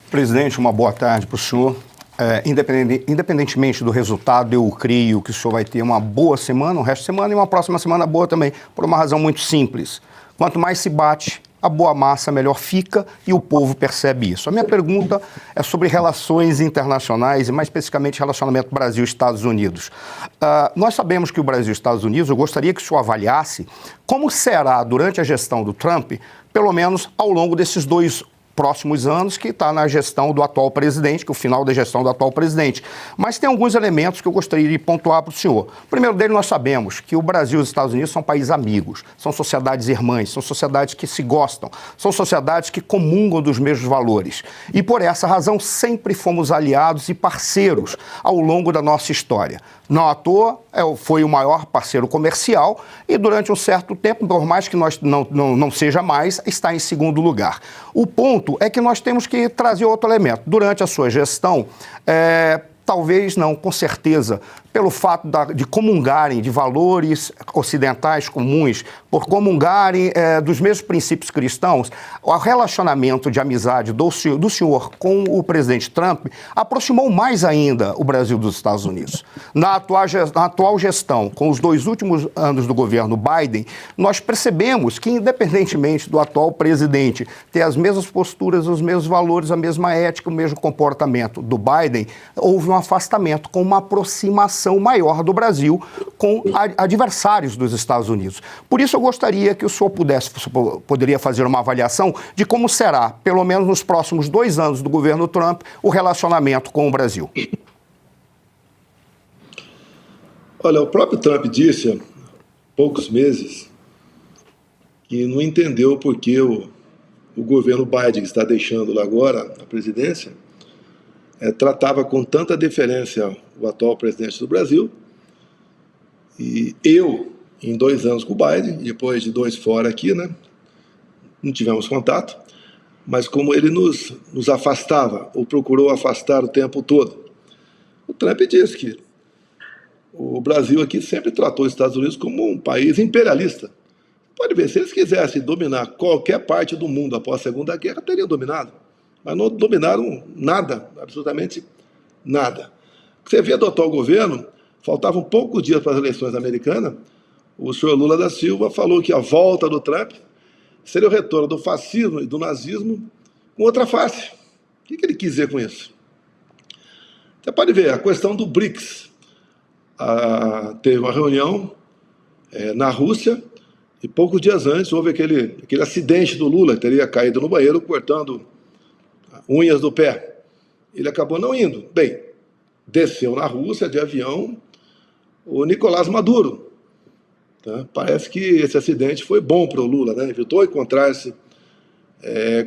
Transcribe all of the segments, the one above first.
Presidente, uma boa tarde para o senhor. Independentemente do resultado, eu creio que o senhor vai ter uma boa semana, um resto de semana, e uma próxima semana boa também, por uma razão muito simples. Quanto mais se bate, a boa massa melhor fica e o povo percebe isso. A minha pergunta é sobre relações internacionais e mais especificamente relacionamento Brasil-Estados Unidos. Nós sabemos que o Brasil e Estados Unidos, eu gostaria que o senhor avaliasse como será durante a gestão do Trump, pelo menos ao longo desses dois próximos anos, que está na gestão do atual presidente, que é o final da gestão do atual presidente. Mas tem alguns elementos que eu gostaria de pontuar para o senhor. O primeiro dele, nós sabemos que o Brasil e os Estados Unidos são países amigos, são sociedades irmãs, são sociedades que se gostam, são sociedades que comungam dos mesmos valores. E por essa razão sempre fomos aliados e parceiros ao longo da nossa história. Não à toa, foi o maior parceiro comercial e durante um certo tempo, por mais que nós não seja mais, está em segundo lugar. O ponto é que nós temos que trazer outro elemento. Durante a sua gestão, talvez não, com certeza, pelo fato de comungarem de valores ocidentais comuns, por comungarem dos mesmos princípios cristãos, o relacionamento de amizade do senhor com o presidente Trump aproximou mais ainda o Brasil dos Estados Unidos. Na atual gestão, com os 2 últimos anos do governo Biden, nós percebemos que, independentemente do atual presidente ter as mesmas posturas, os mesmos valores, a mesma ética, o mesmo comportamento do Biden, houve um afastamento com uma aproximação maior do Brasil com adversários dos Estados Unidos. Por isso eu gostaria que o senhor poderia fazer uma avaliação de como será, pelo menos nos próximos 2 anos do governo Trump, o relacionamento com o Brasil. Olha, o próprio Trump disse há poucos meses que não entendeu por que o governo Biden, que está deixando lá agora a presidência, tratava com tanta deferência o atual presidente do Brasil. E eu, em 2 anos com o Biden, depois de 2 fora aqui, né, não tivemos contato, mas como ele nos afastava, ou procurou afastar o tempo todo. O Trump disse que o Brasil aqui sempre tratou os Estados Unidos como um país imperialista. Pode ver, se eles quisessem dominar qualquer parte do mundo após a Segunda Guerra, teriam dominado. Mas não dominaram nada, absolutamente nada. Você vê do atual governo, faltavam poucos dias para as eleições americanas, o senhor Lula da Silva falou que a volta do Trump seria o retorno do fascismo e do nazismo com outra face. O que ele quis dizer com isso? Você pode ver, a questão do BRICS. Teve uma reunião na Rússia e poucos dias antes houve aquele acidente do Lula, que teria caído no banheiro cortando unhas do pé. Ele acabou não indo. Bem, desceu na Rússia de avião o Nicolás Maduro. Tá? Parece que esse acidente foi bom para o Lula, né? Evitou encontrar-se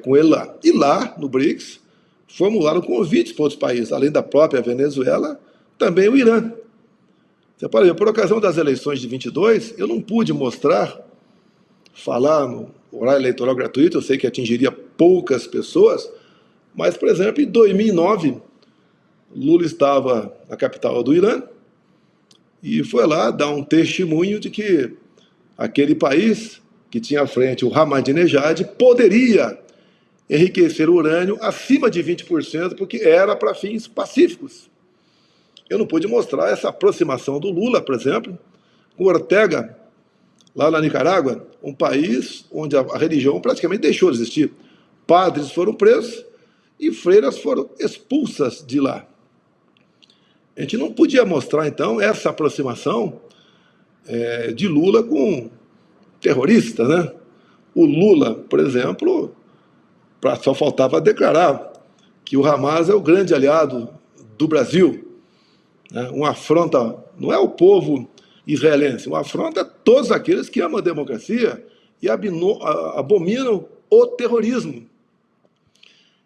com ele lá. E lá, no BRICS, formularam convites para outros países, além da própria Venezuela, também o Irã. Você pode ver, por ocasião das eleições de 22, eu não pude falar no horário eleitoral gratuito, eu sei que atingiria poucas pessoas, mas, por exemplo, em 2009, Lula estava na capital do Irã e foi lá dar um testemunho de que aquele país que tinha à frente o Ahmadinejad poderia enriquecer o urânio acima de 20%, porque era para fins pacíficos. Eu não pude mostrar essa aproximação do Lula, por exemplo, com Ortega, lá na Nicarágua, um país onde a religião praticamente deixou de existir. Padres foram presos e freiras foram expulsas de lá. A gente não podia mostrar, então, essa aproximação de Lula com terroristas, né? O Lula, por exemplo, só faltava declarar que o Hamas é o grande aliado do Brasil. Né? Uma afronta, não é o povo israelense, uma afronta a todos aqueles que amam a democracia e abominam o terrorismo.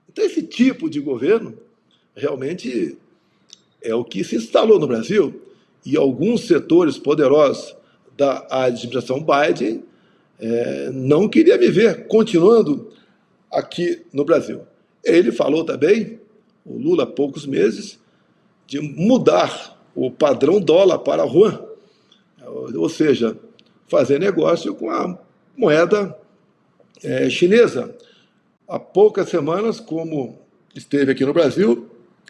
Então, esse tipo de governo realmente é o que se instalou no Brasil, e alguns setores poderosos da administração Biden não queriam me ver continuando aqui no Brasil. Ele falou também, o Lula, há poucos meses, de mudar o padrão dólar para yuan, ou seja, fazer negócio com a moeda chinesa. Há poucas semanas, como esteve aqui no Brasil,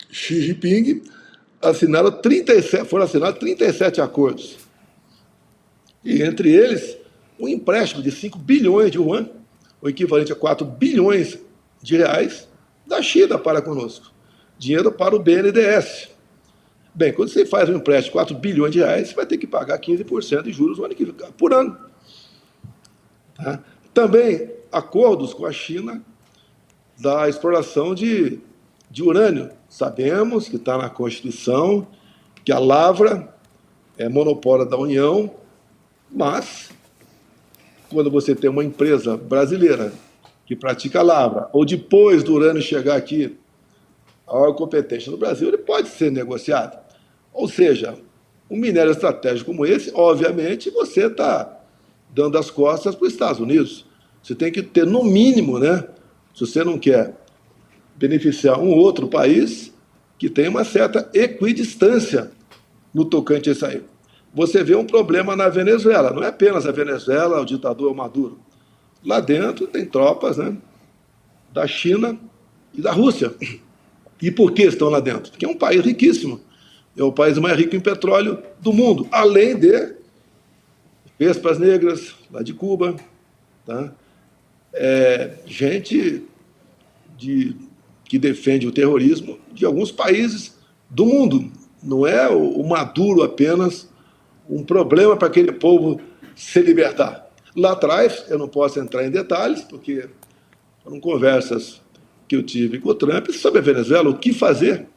Xi Jinping, foram assinados 37 acordos. E entre eles, um empréstimo de 5 bilhões de yuan, o equivalente a 4 bilhões de reais, da China para conosco. Dinheiro para o BNDES. Bem, quando você faz um empréstimo de 4 bilhões de reais, você vai ter que pagar 15% de juros por ano. Tá? Também acordos com a China da exploração de urânio. Sabemos que está na Constituição, que a lavra é monopólio da União, mas quando você tem uma empresa brasileira que pratica a lavra, ou depois do urânio chegar aqui, a órgão competente no Brasil, ele pode ser negociado. Ou seja, um minério estratégico como esse, obviamente, você está dando as costas para os Estados Unidos. Você tem que ter, no mínimo, né, se você não quer beneficiar um outro país, que tem uma certa equidistância no tocante a isso aí. Você vê um problema na Venezuela, não é apenas a Venezuela, o ditador Maduro. Lá dentro tem tropas, né, da China e da Rússia. E por que estão lá dentro? Porque é um país riquíssimo. É o país mais rico em petróleo do mundo, além de Vespas Negras, lá de Cuba, tá? Gente que defende o terrorismo de alguns países do mundo. Não é o Maduro apenas um problema para aquele povo se libertar. Lá atrás, eu não posso entrar em detalhes, porque foram conversas que eu tive com o Trump sobre a Venezuela, o que fazer,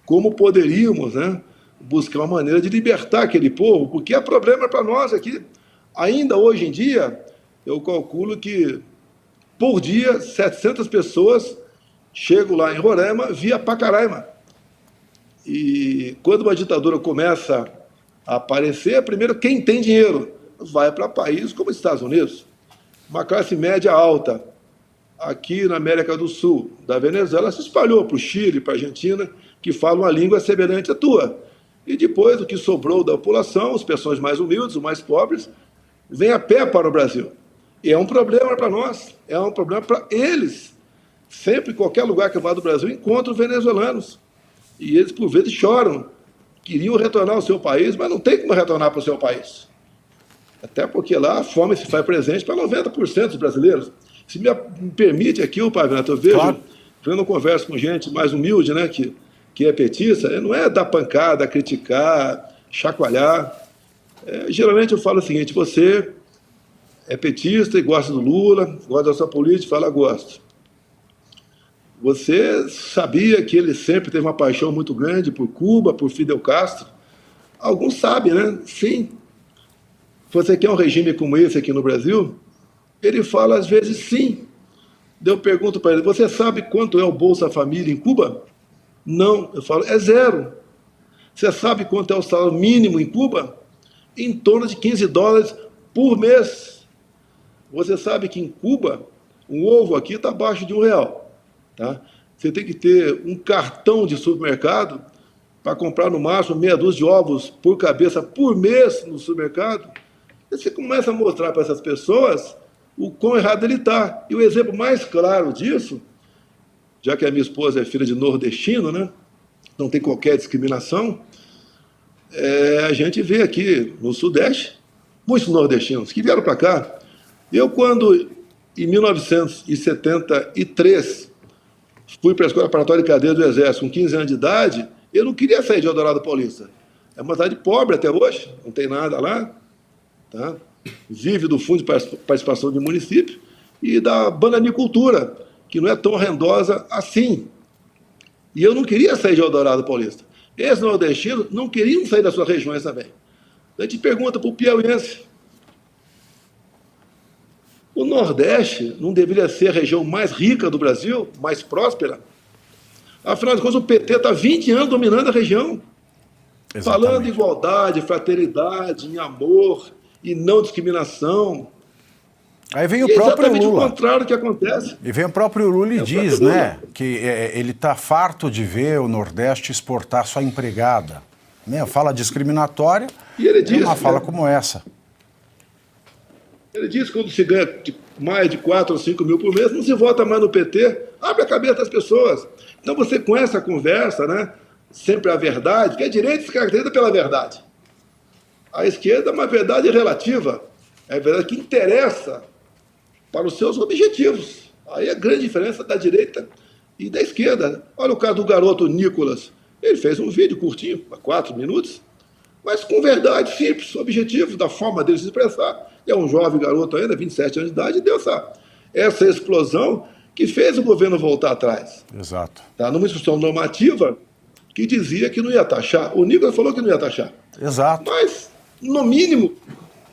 como poderíamos, né, buscar uma maneira de libertar aquele povo, porque é problema para nós aqui. Ainda hoje em dia, eu calculo que, por dia, 700 pessoas chegam lá em Roraima via Pacaraima. E quando uma ditadura começa a aparecer, primeiro, quem tem dinheiro vai para países como os Estados Unidos. Uma classe média alta, aqui na América do Sul, da Venezuela, se espalhou para o Chile, para a Argentina, que falam uma língua semelhante à tua. E depois, o que sobrou da população, as pessoas mais humildes, os mais pobres, vêm a pé para o Brasil. E é um problema para nós, é um problema para eles. Sempre, em qualquer lugar que eu vá do Brasil, encontro venezuelanos. E eles, por vezes, choram. Queriam retornar ao seu país, mas não tem como retornar para o seu país. Até porque lá a fome se faz presente para 90% dos brasileiros. Se me permite aqui, o Padre Neto, eu vejo, Claro. quando eu converso com gente mais humilde, né, que é petista, não é dar pancada, criticar, chacoalhar. Geralmente eu falo o seguinte: você é petista e gosta do Lula, gosta da sua política, fala gosto. Você sabia que ele sempre teve uma paixão muito grande por Cuba, por Fidel Castro? Alguns sabem, né? Sim. Você quer um regime como esse aqui no Brasil? Ele fala às vezes sim. Eu pergunto para ele: você sabe quanto é o Bolsa Família em Cuba? Não. Eu falo: é zero. Você sabe quanto é o salário mínimo em Cuba? Em torno de $15 por mês. Você sabe que em Cuba, um ovo aqui está abaixo de R$1. Tá? Você tem que ter um cartão de supermercado para comprar no máximo meia dúzia de ovos por cabeça por mês no supermercado. E você começa a mostrar para essas pessoas o quão errado ele está. E o exemplo mais claro disso, já que a minha esposa é filha de nordestino, né? Não tem qualquer discriminação, a gente vê aqui no Sudeste muitos nordestinos que vieram para cá. Eu, quando, em 1973, fui para a Escola Preparatória de Cadeia do Exército com 15 anos de idade, eu não queria sair de Eldorado Paulista. É uma cidade pobre até hoje, não tem nada lá. Tá? Vive do Fundo de Participação do Município e da bananicultura, que não é tão rendosa assim. E eu não queria sair de Eldorado Paulista. Esses nordestinos não queriam sair das suas regiões também. A gente pergunta para o piauiense: o Nordeste não deveria ser a região mais rica do Brasil, mais próspera? Afinal de contas, o PT está há 20 anos dominando a região. Exatamente. Falando em igualdade, fraternidade, em amor e não discriminação. Aí vem o próprio Lula. É exatamente o contrário que acontece. E vem o próprio Lula e diz, né, que ele está farto de ver o Nordeste exportar sua empregada. Né? Fala discriminatória e ele diz, uma fala como essa. Ele diz que quando se ganha mais de 4 ou 5 mil por mês, não se vota mais no PT, Abre a cabeça das pessoas. Então você, com essa conversa, né, sempre a verdade, porque a direita se caracteriza pela verdade. A esquerda é uma verdade relativa, é a verdade que interessa para os seus objetivos. Aí é a grande diferença da direita e da esquerda. Olha o caso do garoto Nicolas. Ele fez um vídeo curtinho, 4 minutos, mas com verdade, simples, objetivo, da forma dele se expressar. É um jovem garoto ainda, 27 anos de idade, e deu essa explosão que fez o governo voltar atrás. Exato. Tá? Numa instrução normativa que dizia que não ia taxar. O Nicolas falou que não ia taxar. Exato. Mas, no mínimo,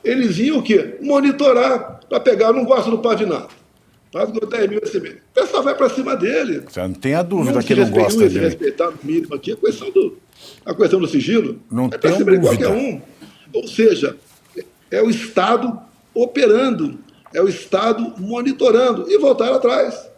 eles iam o quê? Monitorar para pegar, não gosta do Pavinato. Pagou 10 mil esse mês. O pessoal vai para cima dele. Você não tem a dúvida Não que não gosta se dele. respeitar no mínimo aqui a questão do sigilo. Não é tenho para cima de dúvida. qualquer um. Ou seja, é o Estado operando, é o Estado monitorando e voltar atrás.